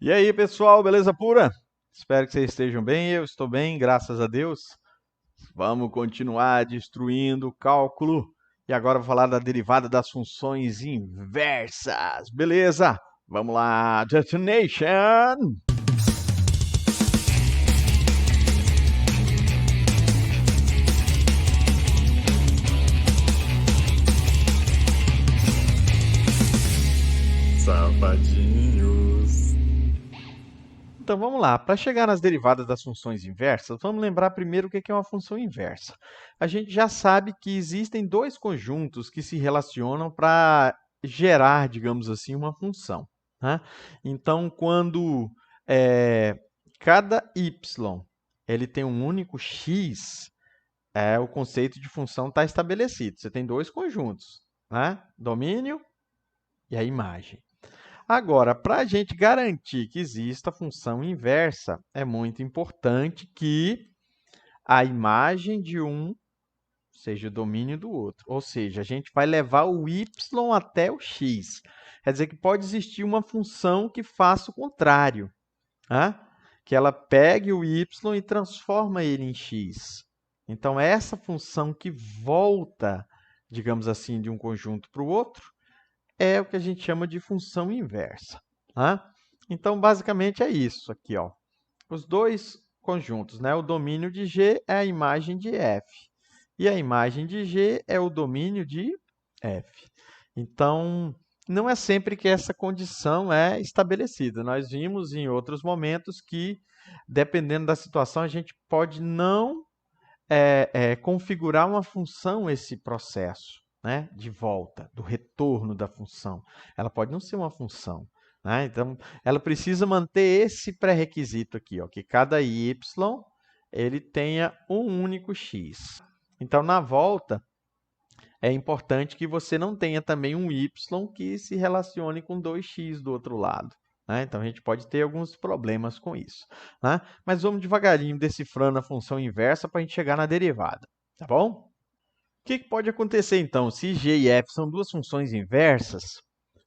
E aí, pessoal, beleza pura? Espero que vocês estejam bem. Eu estou bem, graças a Deus. Vamos continuar destruindo o cálculo. E agora vou falar da derivada das funções inversas. Beleza? Vamos lá, Detonation! Safadinhos. Então vamos lá, para chegar nas derivadas das funções inversas, vamos lembrar primeiro o que é uma função inversa. A gente já sabe que existem dois conjuntos que se relacionam para gerar, digamos assim, uma função, né? Então, quando eh, cada y ele tem um único x, o conceito de função está estabelecido. Você tem dois conjuntos, né? Domínio e a imagem. Agora, para a gente garantir que exista a função inversa, é muito importante que a imagem de um seja o domínio do outro. Ou seja, a gente vai levar o y até o x. Quer dizer que pode existir uma função que faça o contrário, né? Que ela pegue o y e transforma ele em x. Então, essa função que volta, digamos assim, de um conjunto para o outro, é o que a gente chama de função inversa, né? Então, basicamente é isso aqui, ó. Os dois conjuntos, né? O domínio de G é a imagem de F. E a imagem de G é o domínio de F. Então, não é sempre que essa condição é estabelecida. Nós vimos em outros momentos que, dependendo da situação, a gente pode não configurar uma função esse processo, né, de volta, do retorno da função. Ela pode não ser uma função, né? Então, ela precisa manter esse pré-requisito aqui, ó, que cada y ele tenha um único x. Então, na volta, é importante que você não tenha também um y que se relacione com 2x do outro lado, né? Então, a gente pode ter alguns problemas com isso, né? Mas vamos devagarinho decifrando a função inversa para a gente chegar na derivada, tá bom? O que pode acontecer, então, se g e f são duas funções inversas?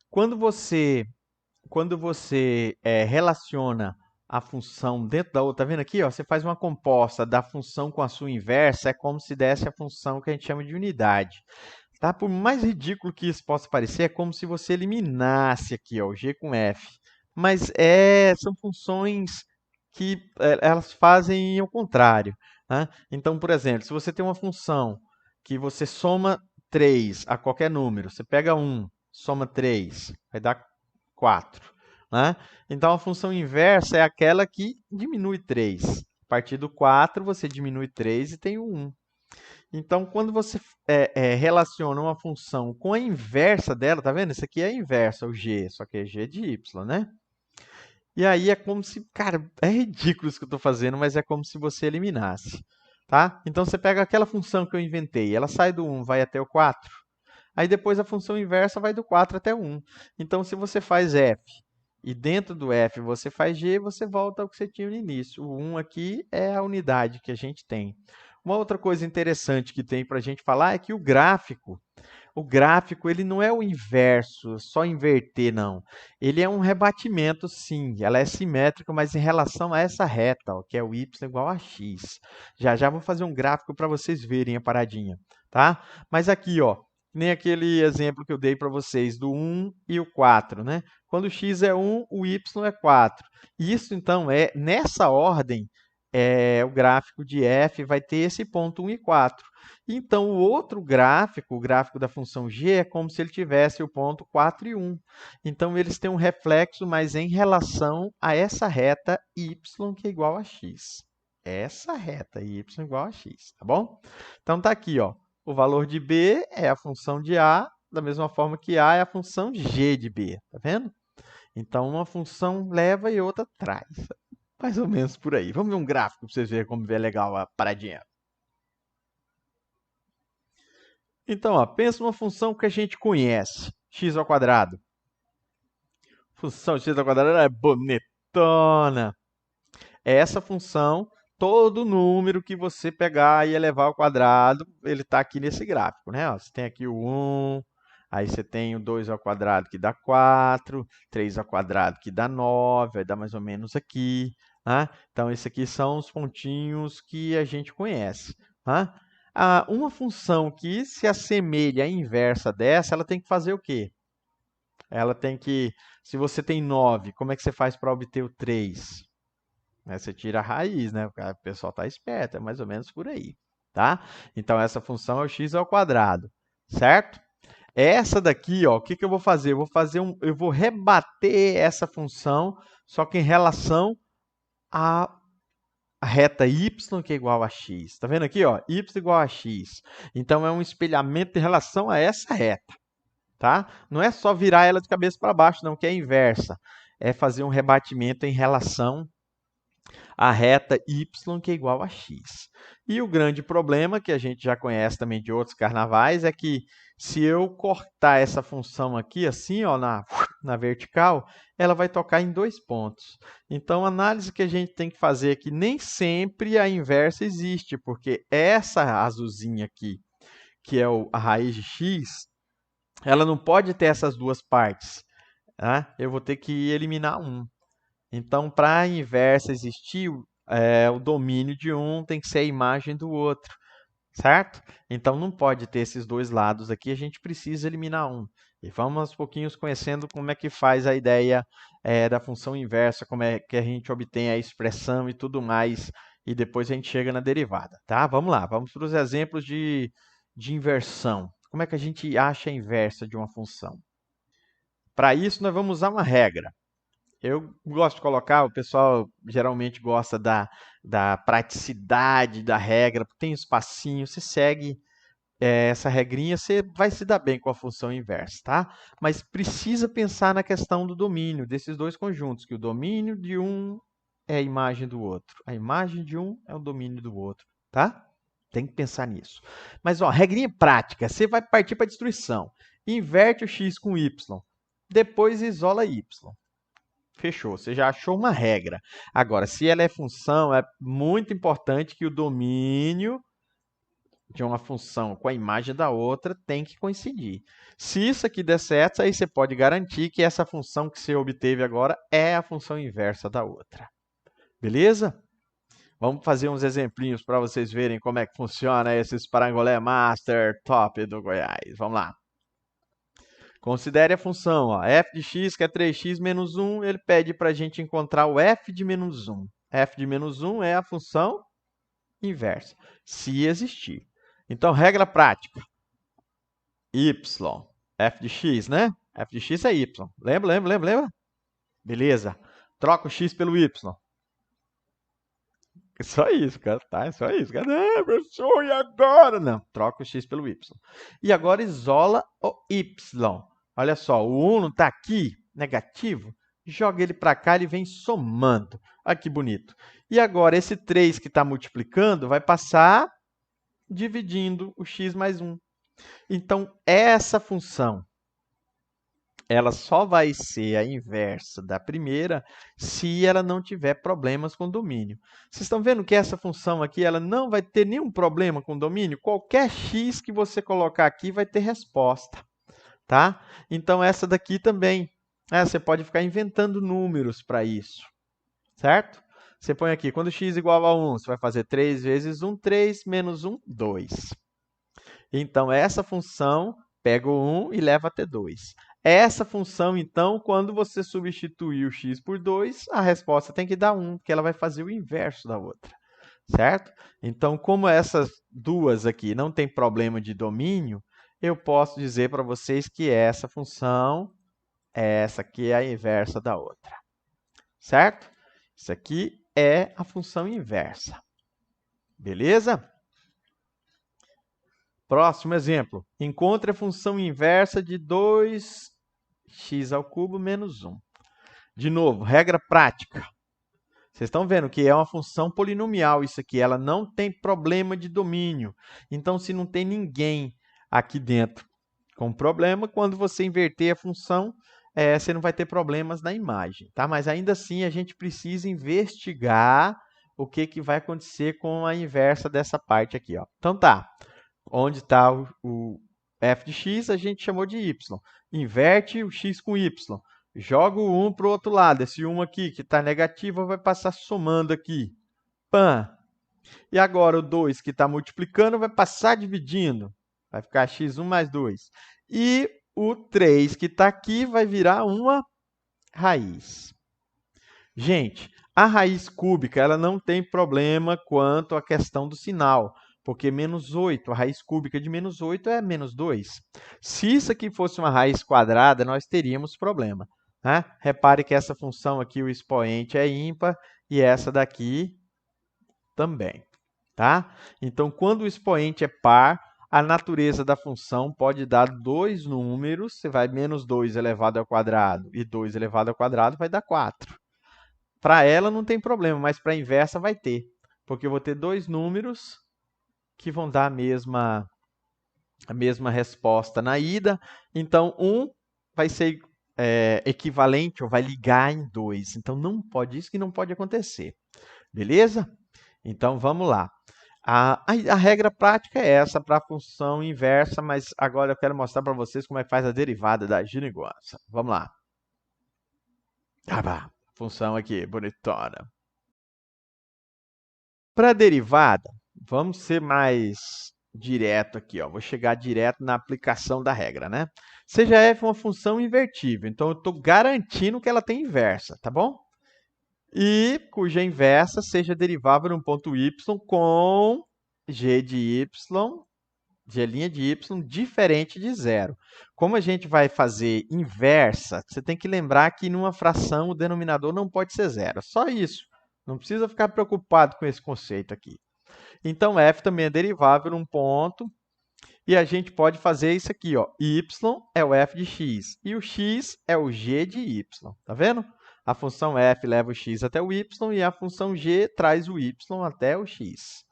Quando você, relaciona a função dentro da outra, tá vendo aqui? Ó, você faz uma composta da função com a sua inversa, é como se desse a função que a gente chama de unidade. Tá? Por mais ridículo que isso possa parecer, é como se você eliminasse aqui, ó, o g com f. Mas são funções que elas fazem o contrário, né? Então, por exemplo, se você tem uma função que você soma 3 a qualquer número, você pega 1, soma 3, vai dar 4, né? Então, a função inversa é aquela que diminui 3. A partir do 4, você diminui 3 e tem o 1. Então, quando você relaciona uma função com a inversa dela, tá vendo? Isso aqui é a inversa, o g, só que é g de y, né? E aí é como se, cara, é ridículo isso que eu estou fazendo, mas é como se você eliminasse, tá? Então, você pega aquela função que eu inventei, ela sai do 1, vai até o 4, aí depois a função inversa vai do 4 até o 1. Então, se você faz f e dentro do f você faz g, você volta ao que você tinha no início. O 1 aqui é a unidade que a gente tem. Uma outra coisa interessante que tem para a gente falar é que o gráfico ele não é o inverso, só inverter, não. Ele é um rebatimento, sim. Ela é simétrica, mas em relação a essa reta, ó, que é o y igual a x. Já já vou fazer um gráfico para vocês verem a paradinha, tá? Mas aqui, ó, nem aquele exemplo que eu dei para vocês do 1 e o 4, né? Quando o x é 1, o y é 4. Isso, então, nessa ordem, o gráfico de f vai ter esse ponto 1 e 4. Então, o outro gráfico, o gráfico da função g, é como se ele tivesse o ponto 4 e 1. Então, eles têm um reflexo, mas em relação a essa reta y, que é igual a x. Essa reta y igual a x, tá bom? Então, tá aqui, ó. O valor de b é a função de a, da mesma forma que a é a função de g de b, tá vendo? Então, uma função leva e outra traz. Mais ou menos por aí. Vamos ver um gráfico para vocês verem como é legal a paradinha. Então, ó, pensa numa função que a gente conhece, x ao quadrado. Função x ao quadrado é bonitona. É essa função, todo número que você pegar e elevar ao quadrado, ele está aqui nesse gráfico, né? Ó, você tem aqui o 1, Aí você tem o 2 ao quadrado que dá 4, 3 ao quadrado que dá 9, vai dar mais ou menos aqui. Tá? Então, esses aqui são os pontinhos que a gente conhece. Tá? Uma função que se assemelha à inversa dessa, ela tem que fazer o quê? Ela tem que, se você tem 9, como é que você faz para obter o 3? Né, você tira a raiz, né? O pessoal está esperto, é mais ou menos por aí, tá? Então, essa função é o x ao quadrado, certo? Essa daqui, ó, o que que eu vou fazer? Eu vou rebater essa função, só que em relação à reta y, que é igual a x. Tá vendo aqui, ó? Y igual a x. Então, é um espelhamento em relação a essa reta, tá? Não é só virar ela de cabeça para baixo, não, que é a inversa. É fazer um rebatimento em relação a reta y, que é igual a x. E o grande problema, que a gente já conhece também de outros carnavais, é que se eu cortar essa função aqui, assim, ó, na vertical, ela vai tocar em 2 pontos. Então, a análise que a gente tem que fazer é que nem sempre a inversa existe, porque essa azulzinha aqui, que é a raiz de x, ela não pode ter essas duas partes. Tá? Eu vou ter que eliminar um. Então, para a inversa existir, o domínio de um tem que ser a imagem do outro, certo? Então, não pode ter esses dois lados aqui, a gente precisa eliminar um. E vamos aos pouquinhos conhecendo como é que faz a ideia da função inversa, como é que a gente obtém a expressão e tudo mais, e depois a gente chega na derivada, tá? Vamos lá, vamos para os exemplos de inversão. Como é que a gente acha a inversa de uma função? Para isso, nós vamos usar uma regra. Eu gosto de colocar, o pessoal geralmente gosta da praticidade da regra, tem um espacinho, você segue essa regrinha, você vai se dar bem com a função inversa, tá? Mas precisa pensar na questão do domínio desses dois conjuntos, que o domínio de um é a imagem do outro, a imagem de um é o domínio do outro, tá? Tem que pensar nisso. Mas, ó, regrinha prática, você vai partir para a destruição. Inverte o x com y, depois isola y. Fechou, você já achou uma regra. Agora, se ela é função, é muito importante que o domínio de uma função com a imagem da outra tem que coincidir. Se isso aqui der certo, aí você pode garantir que essa função que você obteve agora é a função inversa da outra. Beleza? Vamos fazer uns exemplinhos para vocês verem como é que funciona esses parangolé master top do Goiás. Vamos lá. Considere a função, ó, f de x, que é 3x menos 1, ele pede para a gente encontrar o f de menos 1. f de menos 1 é a função inversa, se existir. Então, regra prática. y, f de x, né? f de x é y. Lembra? Beleza. Troca o x pelo y. Só isso, cara, tá? É só isso. Cara. Não, professor, e agora? Não, troca o x pelo y. E agora isola o y. Olha só, o 1 não está aqui, negativo, joga ele para cá, ele vem somando. Olha que bonito. E agora, esse 3 que está multiplicando vai passar dividindo o x mais 1. Então, essa função, ela só vai ser a inversa da primeira se ela não tiver problemas com domínio. Vocês estão vendo que essa função aqui, ela não vai ter nenhum problema com domínio? Qualquer x que você colocar aqui vai ter resposta. Tá? Então, essa daqui também, você pode ficar inventando números para isso, certo? Você põe aqui, quando x igual a 1, você vai fazer 3 vezes 1, 3, menos 1, 2. Então, essa função pega o 1 e leva até 2. Essa função, então, quando você substituir o x por 2, a resposta tem que dar 1, porque ela vai fazer o inverso da outra, certo? Então, como essas duas aqui não tem problema de domínio, eu posso dizer para vocês que essa função, essa aqui é a inversa da outra, certo? Isso aqui é a função inversa. Beleza? Próximo exemplo. Encontre a função inversa de 2x ao cubo menos 1. De novo, regra prática. Vocês estão vendo que é uma função polinomial isso aqui. Ela não tem problema de domínio. Então, se não tem ninguém aqui dentro com problema, quando você inverter a função, você não vai ter problemas na imagem, tá? Mas ainda assim, a gente precisa investigar o que vai acontecer com a inversa dessa parte aqui, ó. Então tá, onde está f de x a gente chamou de y. Inverte o x com y. Joga o 1 para o outro lado. Esse 1 aqui, que está negativo, vai passar somando aqui. Pã! E agora o 2, que está multiplicando, vai passar dividindo. Vai ficar x1 mais 2. E o 3, que está aqui, vai virar uma raiz. Gente, a raiz cúbica ela não tem problema quanto à questão do sinal, porque menos 8, a raiz cúbica de menos 8 é menos 2. Se isso aqui fosse uma raiz quadrada, nós teríamos problema. Né? Repare que essa função aqui, o expoente é ímpar, e essa daqui também. Tá? Então, quando o expoente é par, a natureza da função pode dar dois números, você vai menos 2 elevado ao quadrado e 2 elevado ao quadrado vai dar 4. Para ela não tem problema, mas para a inversa vai ter, porque eu vou ter dois números que vão dar a mesma resposta na ida, então um vai ser equivalente ou vai ligar em 2. Então, não pode, isso que não pode acontecer. Beleza? Então, vamos lá. A regra prática é essa para a função inversa, mas agora eu quero mostrar para vocês como é que faz a derivada da ginigonça. Vamos lá. Função aqui, bonitona. Para a derivada, vamos ser mais direto aqui. Ó. Vou chegar direto na aplicação da regra, né? Seja f uma função invertível, então eu estou garantindo que ela tem inversa, tá bom? E cuja inversa seja derivável num ponto y com g de y, g' de y diferente de zero. Como a gente vai fazer inversa, você tem que lembrar que numa fração o denominador não pode ser zero. Só isso. Não precisa ficar preocupado com esse conceito aqui. Então, f também é derivável num ponto. E a gente pode fazer isso aqui, ó. Y é o f de x e o x é o g de y. Tá vendo? A função f leva o x até o y e a função g traz o y até o x.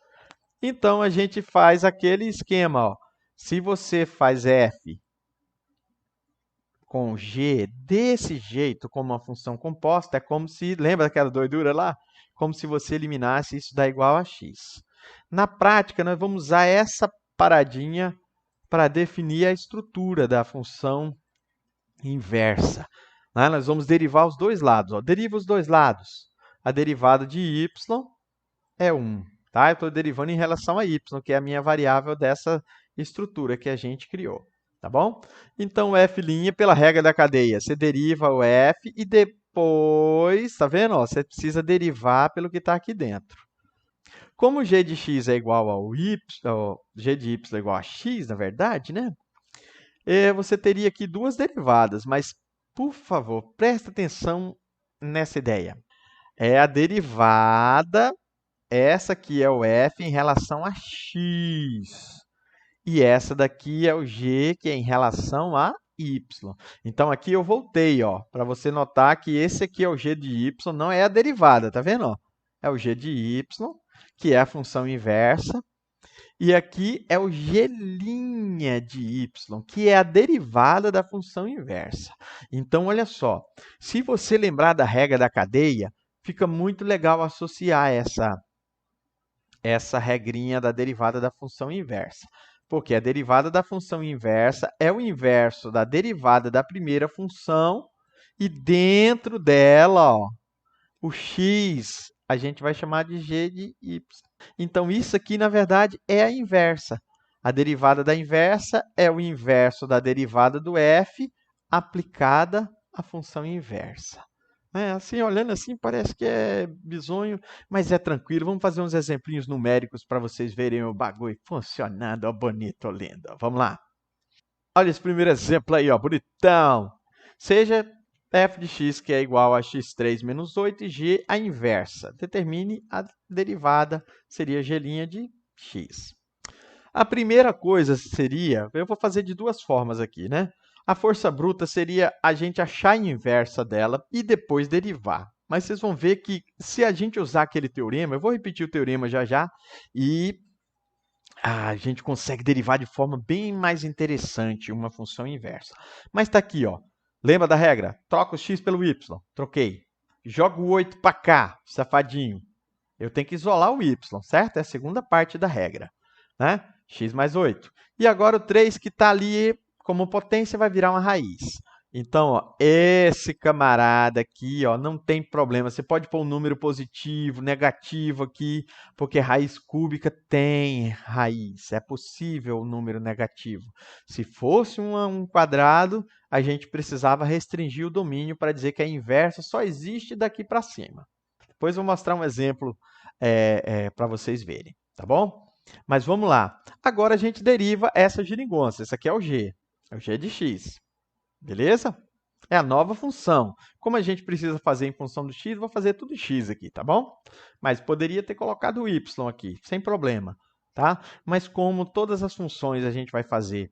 Então, a gente faz aquele esquema. Ó. Se você faz f com g desse jeito, como uma função composta, é como se, lembra daquela doidura lá? Como se você eliminasse isso dá igual a x. Na prática, nós vamos usar essa paradinha para definir a estrutura da função inversa. Nós vamos derivar os dois lados. Ó. Deriva os dois lados. A derivada de y é 1. Tá? Eu estou derivando em relação a y, que é a minha variável dessa estrutura que a gente criou. Tá bom? Então, o f' pela regra da cadeia, você deriva o f e depois, tá vendo? Ó, você precisa derivar pelo que está aqui dentro. Como g de x é igual ao y, g de y é igual a x, na verdade, né? Você teria aqui duas derivadas, mas, por favor, presta atenção nessa ideia. É a derivada, essa aqui é o f em relação a x. E essa daqui é o g, que é em relação a y. Então, aqui eu voltei, para você notar que esse aqui é o g de y, não é a derivada, tá vendo? Ó? É o g de y, que é a função inversa. E aqui é o g' de y, que é a derivada da função inversa. Então, olha só, se você lembrar da regra da cadeia, fica muito legal associar essa regrinha da derivada da função inversa. Porque a derivada da função inversa é o inverso da derivada da primeira função e dentro dela, ó, o x a gente vai chamar de g de y. Então, isso aqui, na verdade, é a inversa. A derivada da inversa é o inverso da derivada do f aplicada à função inversa. Assim, olhando assim, parece que é bizonho, mas é tranquilo. Vamos fazer uns exemplinhos numéricos para vocês verem o bagulho funcionando, ó, bonito, lindo. Vamos lá. Olha esse primeiro exemplo aí, ó, bonitão. Seja f de x, que é igual a x3 menos 8, e g a inversa. Determine a derivada, seria g' de x. A primeira coisa seria, eu vou fazer de duas formas aqui, né? A força bruta seria a gente achar a inversa dela e depois derivar. Mas vocês vão ver que se a gente usar aquele teorema, eu vou repetir o teorema já já, e a gente consegue derivar de forma bem mais interessante uma função inversa. Mas está aqui, ó. Lembra da regra? Troca o x pelo y. Troquei. Joga o 8 para cá, safadinho. Eu tenho que isolar o y, certo? É a segunda parte da regra. Né? x mais 8. E agora o 3 que está ali como potência vai virar uma raiz. Então, ó, esse camarada aqui, ó, não tem problema. Você pode pôr um número positivo, negativo aqui, porque raiz cúbica tem raiz. É possível o número negativo. Se fosse um quadrado, a gente precisava restringir o domínio para dizer que a inversa só existe daqui para cima. Depois eu vou mostrar um exemplo para vocês verem, tá bom? Mas vamos lá. Agora a gente deriva essa geringonça. Esse aqui é o g de x. Beleza? É a nova função. Como a gente precisa fazer em função do x, vou fazer tudo x aqui, tá bom? Mas poderia ter colocado o y aqui, sem problema, tá? Mas como todas as funções a gente vai fazer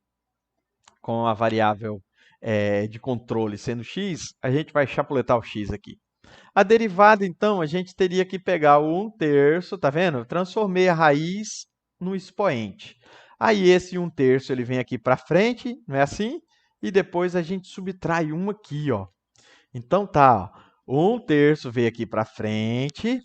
com a variável de controle sendo x, a gente vai chapuletar o x aqui. A derivada, então, a gente teria que pegar o 1/3, tá vendo? Transformei a raiz no expoente. Aí esse 1/3 ele vem aqui para frente, não é assim? E depois a gente subtrai 1 aqui, ó. Então tá, ó, 1/3 veio aqui para frente,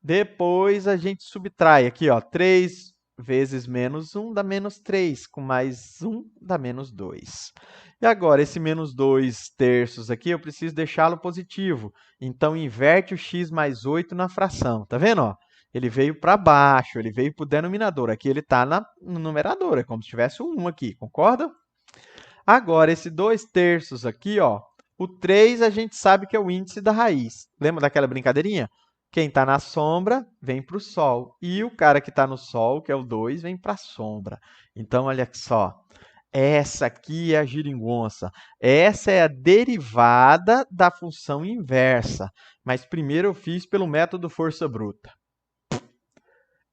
depois a gente subtrai aqui, ó, 3 vezes menos 1 dá menos 3, com mais 1 dá menos 2. E agora, esse menos 2/3 aqui, eu preciso deixá-lo positivo. Então, inverte o x mais 8 na fração. Tá vendo? Ó? Ele veio para baixo, ele veio para o denominador. Aqui ele está no numerador, é como se tivesse um 1 aqui, concorda? Agora, esse 2/3 aqui, ó, o 3 a gente sabe que é o índice da raiz. Lembra daquela brincadeirinha? Quem está na sombra vem para o sol. E o cara que está no sol, que é o 2, vem para a sombra. Então, olha só. Essa aqui é a geringonça. Essa é a derivada da função inversa. Mas primeiro eu fiz pelo método força bruta.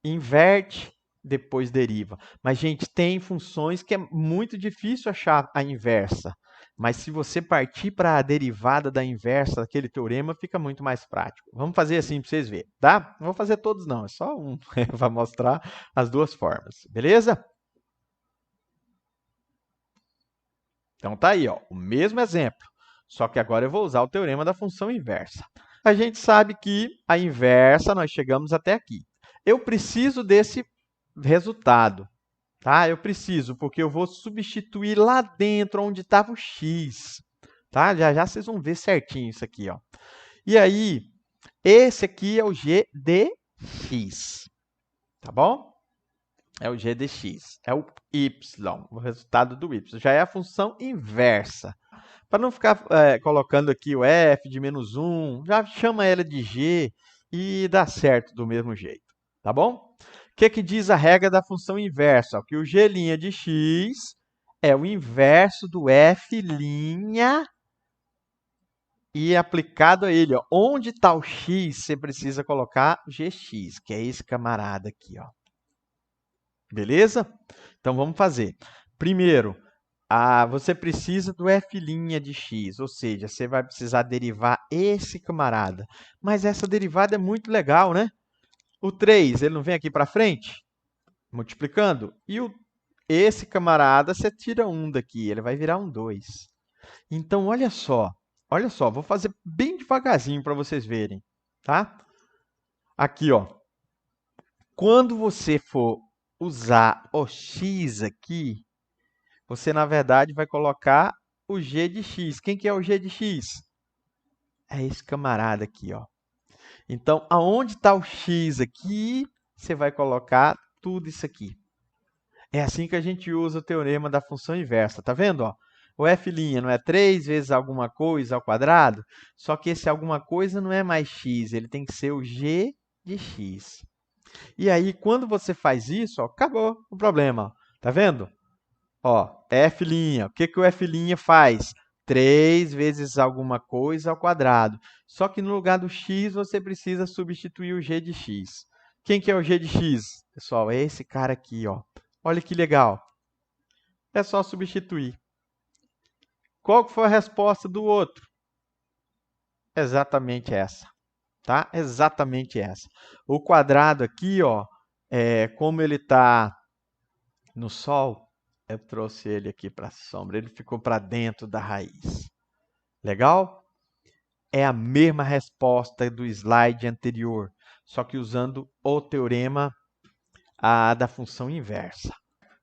Inverte, depois deriva. Mas, gente, tem funções que é muito difícil achar a inversa. Mas se você partir para a derivada da inversa daquele teorema, fica muito mais prático. Vamos fazer assim para vocês verem, tá? Não vou fazer todos não, é só um para mostrar as duas formas, beleza? Então tá aí, ó, o mesmo exemplo, só que agora eu vou usar o teorema da função inversa. A gente sabe que a inversa, nós chegamos até aqui. Eu preciso desse resultado, tá? Eu preciso, porque eu vou substituir lá dentro onde estava o x, tá? Já já vocês vão ver certinho isso aqui, ó. E aí, esse aqui é o g de x, tá bom? É o g de x, é o y, o resultado do y. Já é a função inversa. Para não ficar colocando aqui o f de menos 1, já chama ela de g e dá certo do mesmo jeito, tá bom? O que diz a regra da função inversa? Que o g' de x é o inverso do f' e aplicado a ele, ó, onde está o x, você precisa colocar gx, que é esse camarada aqui, ó. Beleza? Então vamos fazer. Primeiro, você precisa do f' de x, ou seja, você vai precisar derivar esse camarada. Mas essa derivada é muito legal, né? O 3, ele não vem aqui para frente? Multiplicando. E esse camarada, você tira 1 daqui, ele vai virar um 2. Então, olha só, vou fazer bem devagarzinho para vocês verem, tá? Aqui, ó. Quando você for usar o x aqui, você, na verdade, vai colocar o g de x. Quem que é o g de x? É esse camarada aqui, ó. Então, aonde está o x aqui, você vai colocar tudo isso aqui. É assim que a gente usa o teorema da função inversa. Tá vendo? Ó? O f' não é 3 vezes alguma coisa ao quadrado? Só que esse alguma coisa não é mais x, ele tem que ser o g de x. E aí, quando você faz isso, ó, acabou o problema. Ó. Tá vendo? Ó, f', o que o f' faz? 3 vezes alguma coisa ao quadrado. Só que no lugar do x, você precisa substituir o g de x. Quem que é o g de x? Pessoal, é esse cara aqui, ó. Olha que legal. É só substituir. Qual foi a resposta do outro? Exatamente essa. Tá? Exatamente essa. O quadrado aqui, ó, como ele está no Sol, eu trouxe ele aqui para a sombra. Ele ficou para dentro da raiz. Legal? É a mesma resposta do slide anterior, só que usando o teorema da função inversa.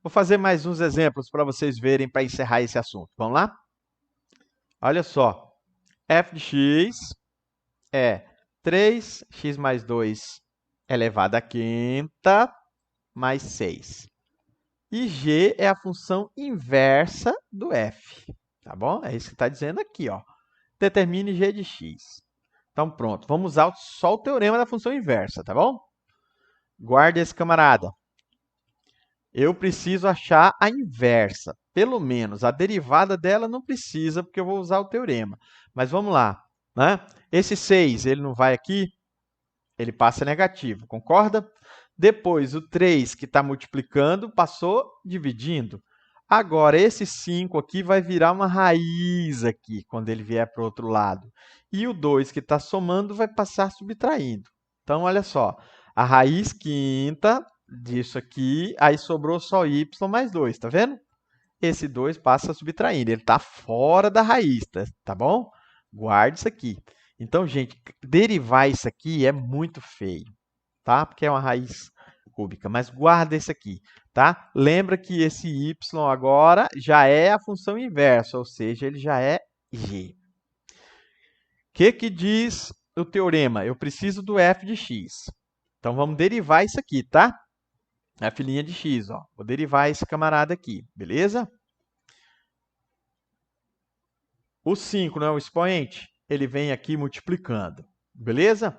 Vou fazer mais uns exemplos para vocês verem para encerrar esse assunto. Vamos lá? Olha só. f de x é 3x mais 2 elevado à quinta mais 6. E g é a função inversa do f. Tá bom? É isso que está dizendo aqui, ó. Determine g de x. Então, pronto. Vamos usar só o teorema da função inversa, tá bom? Guarde esse camarada. Eu preciso achar a inversa. Pelo menos a derivada dela não precisa, porque eu vou usar o teorema. Mas vamos lá. Né? Esse 6, ele não vai aqui, ele passa negativo, concorda? Depois, o 3 que está multiplicando, passou dividindo. Agora, esse 5 aqui vai virar uma raiz aqui, quando ele vier para o outro lado. E o 2 que está somando vai passar subtraindo. Então, olha só, a raiz quinta disso aqui, aí sobrou só y mais 2, tá vendo? Esse 2 passa subtraindo, ele está fora da raiz, tá bom? Guarde isso aqui. Então, gente, derivar isso aqui é muito feio, tá? Porque é uma raiz cúbica, mas guarda esse aqui, tá? Lembra que esse y agora já é a função inversa, ou seja, ele já é g. O que diz o teorema? Eu preciso do f de x. Então, vamos derivar isso aqui, tá? F' de x, ó. Vou derivar esse camarada aqui, beleza? O 5 não é o expoente? Ele vem aqui multiplicando, beleza?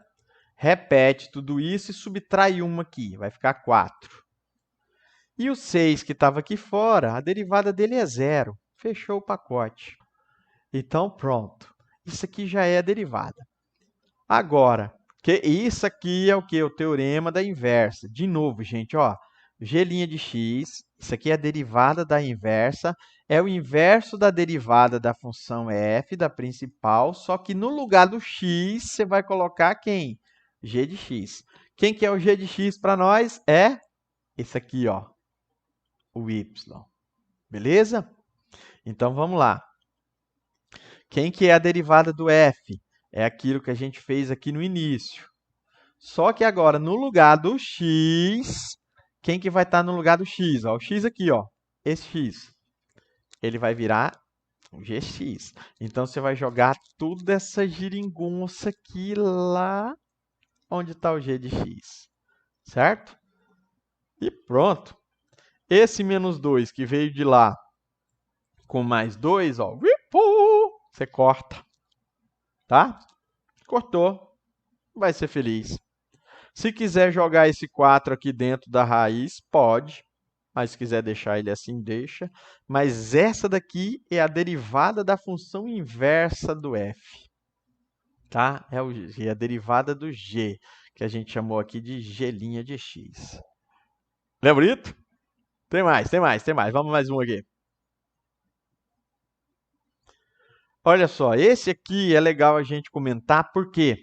Repete tudo isso e subtrai 1 aqui, vai ficar 4. E o 6 que estava aqui fora, a derivada dele é 0. Fechou o pacote. Então, pronto. Isso aqui já é a derivada. Agora, isso aqui é o quê? O teorema da inversa. De novo, gente, ó. G' de x, isso aqui é a derivada da inversa, é o inverso da derivada da função f, da principal, só que no lugar do x, você vai colocar quem? G de x. Quem que é o g de x para nós? É esse aqui, ó, o y. Beleza? Então, vamos lá. Quem que é a derivada do f? É aquilo que a gente fez aqui no início. Só que agora, no lugar do x, quem que vai estar no lugar do x? Ó, o x aqui, ó, esse x. Ele vai virar um gx. Então, você vai jogar toda essa geringonça aqui lá onde está o g de x. Certo? E pronto. Esse menos 2 que veio de lá com mais 2, ó, você corta. Tá? Cortou. Vai ser feliz. Se quiser jogar esse 4 aqui dentro da raiz, pode. Mas se quiser deixar ele assim, deixa. Mas essa daqui é a derivada da função inversa do f. Tá? É a derivada do g, que a gente chamou aqui de g' de x. Não é bonito? Tem mais. Vamos mais um aqui. Olha só, esse aqui é legal a gente comentar, por quê?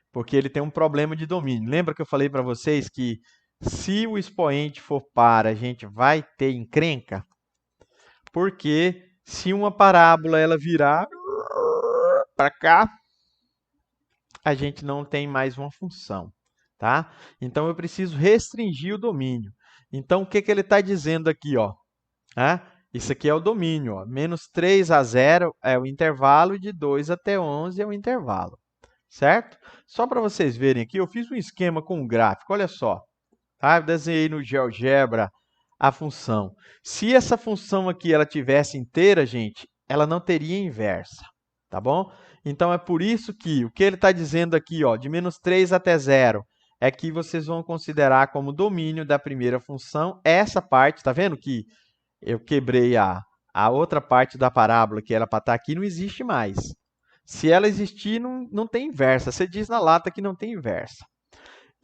Porque ele tem um problema de domínio. Lembra que eu falei para vocês que se o expoente for par, a gente vai ter encrenca? Porque se uma parábola ela virar para cá, a gente não tem mais uma função, tá? Então, eu preciso restringir o domínio. Então, o que ele está dizendo aqui, ó? Isso aqui é o domínio, ó. Menos 3 a 0 é o intervalo e de 2 até 11 é o intervalo, certo? Só para vocês verem aqui, eu fiz um esquema com um gráfico, olha só. Tá? Eu desenhei no GeoGebra a função. Se essa função aqui ela tivesse inteira, gente, ela não teria inversa, tá bom? Então, é por isso que o que ele está dizendo aqui, ó, de menos 3 até 0, é que vocês vão considerar como domínio da primeira função essa parte, tá vendo que eu quebrei a outra parte da parábola que era para estar aqui, não existe mais. Se ela existir, não tem inversa. Você diz na lata que não tem inversa.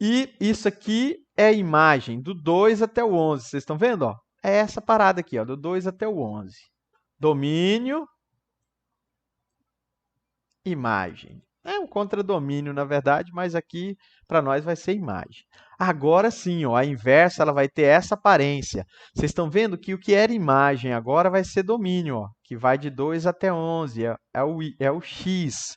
E isso aqui é a imagem do 2 até o 11. Vocês estão vendo? Ó? É essa parada aqui, ó, do 2 até o 11. Domínio, imagem. É um contradomínio, na verdade, mas aqui para nós vai ser imagem. Agora sim, ó, a inversa ela vai ter essa aparência. Vocês estão vendo que o que era imagem agora vai ser domínio, ó, que vai de 2 até 11, é o x.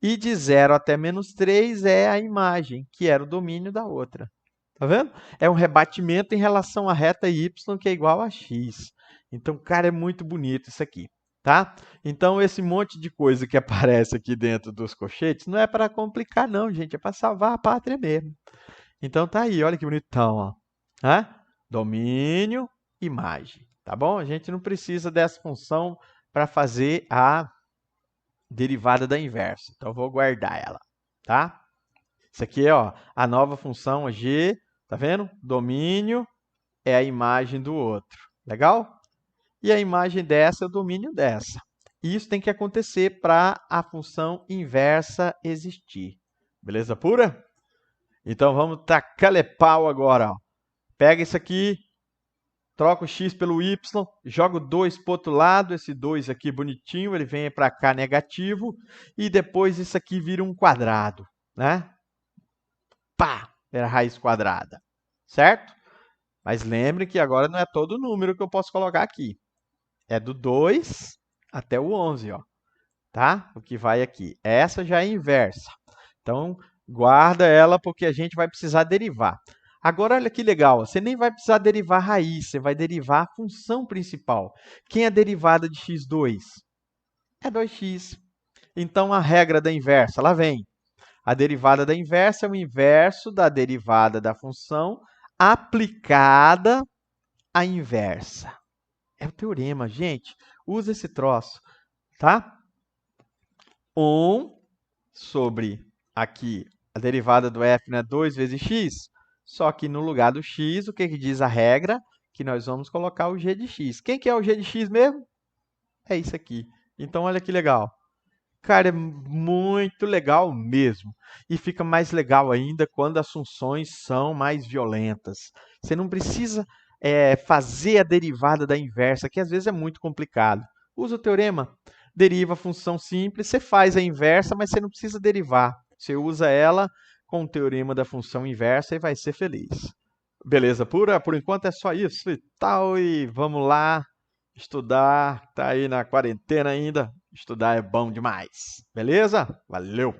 E de 0 até menos 3 é a imagem, que era o domínio da outra. Tá vendo? É um rebatimento em relação à reta y que é igual a x. Então, cara, é muito bonito isso aqui, tá? Então, esse monte de coisa que aparece aqui dentro dos colchetes não é para complicar, não, gente. É para salvar a pátria mesmo. Então, tá aí, olha que bonitão, ó. Hã? Domínio, imagem, tá bom? A gente não precisa dessa função para fazer a derivada da inversa. Então, eu vou guardar ela, tá? Isso aqui é, ó, a nova função g, tá vendo? Domínio é a imagem do outro. Legal? E a imagem dessa é o domínio dessa. Isso tem que acontecer para a função inversa existir. Beleza pura? Então vamos tacar-lhe pau agora. Ó. Pega isso aqui, troca o x pelo y, joga o 2 para o outro lado, esse 2 aqui bonitinho, ele vem para cá negativo, e depois isso aqui vira um quadrado, né? Pá! Vira raiz quadrada, certo? Mas lembre que agora não é todo número que eu posso colocar aqui. É do 2 até o 11, ó. Tá? O que vai aqui. Essa já é inversa. Então, guarda ela porque a gente vai precisar derivar. Agora, olha que legal. Você nem vai precisar derivar a raiz, você vai derivar a função principal. Quem é a derivada de x2? É 2x. Então, a regra da inversa, lá vem. A derivada da inversa é o inverso da derivada da função aplicada à inversa. É o teorema, gente. Usa esse troço, tá? 1 sobre aqui a derivada do f, né? 2 vezes x. Só que no lugar do x, o que, que diz a regra? Que nós vamos colocar o g de x. Quem que é o g de x mesmo? É isso aqui. Então, olha que legal. Cara, é muito legal mesmo. E fica mais legal ainda quando as funções são mais violentas. Você não precisa fazer a derivada da inversa, que às vezes é muito complicado. Usa o teorema, deriva a função simples, você faz a inversa, mas você não precisa derivar. Você usa ela com o teorema da função inversa e vai ser feliz. Beleza pura? Por enquanto é só isso e tal. E vamos lá estudar. Tá aí na quarentena ainda. Estudar é bom demais. Beleza? Valeu!